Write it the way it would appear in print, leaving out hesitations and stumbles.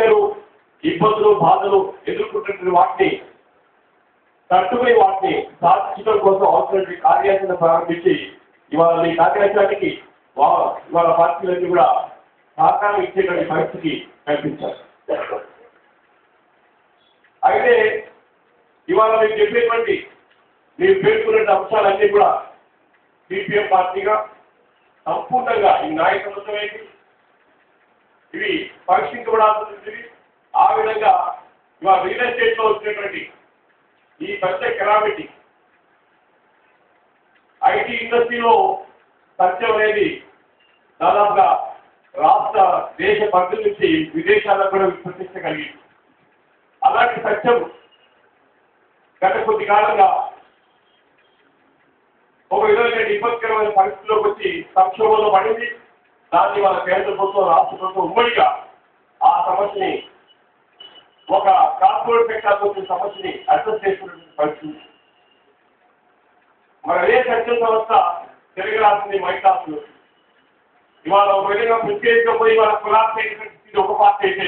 సమస్యలు, ఇబ్బందులు, బాధలు ఎదుర్కొంటున్న వాటిని తట్టుకుని వాటిని సాధించడం కోసం అవసరమైన కార్యాచరణ ప్రారంభించి ఇవాళ ఈ కార్యాచరణకి ఇవాళ పార్టీలన్నీ కూడా సహకారం ఇచ్చేటువంటి పరిస్థితి కల్పించారు. అయితే ఇవాళ మీకు చెప్పేటువంటి మీరు పేర్కొన్న అంశాలన్నీ కూడా సిపిఎం పార్టీగా సంపూర్ణంగా ఈ నాయకత్వం ఇవి పరీక్షించబడాల్సింది. ఆ విధంగా ఇవాళ రియల్ ఎస్టేట్ లో వచ్చినటువంటి ఈ పెద్ద కెలామిటీ ఐటీ ఇండస్ట్రీలో సత్యం అనేది దాదాపుగా రాష్ట్ర దేశ పరిధి నుంచి విదేశాలకు కూడా విస్తరించగలిగింది. అలాంటి సత్యం గత కొద్ది కాలంగా ఒక విధమైన విపత్కరమైన పరిస్థితిలోకి వచ్చి సంక్షోభంలో పడింది. దాన్ని వాళ్ళ కేంద్ర ప్రభుత్వం, రాష్ట్ర ప్రభుత్వం ఉమ్మడిగా ఆ సమస్యని ఒక కార్పొరేట్ సెక్టార్ వచ్చిన సమస్యని అడ్రస్ చేసుకున్నటువంటి పరిస్థితి. మరి అదే సత్యం సంస్థ తెలుగు రాష్ట్రాన్ని మైటాస్ ఇవాళ ఒక విధంగా ప్రత్యేకంగా పోయి వాళ్ళ కులాస్ ఒక పార్టీ అయితే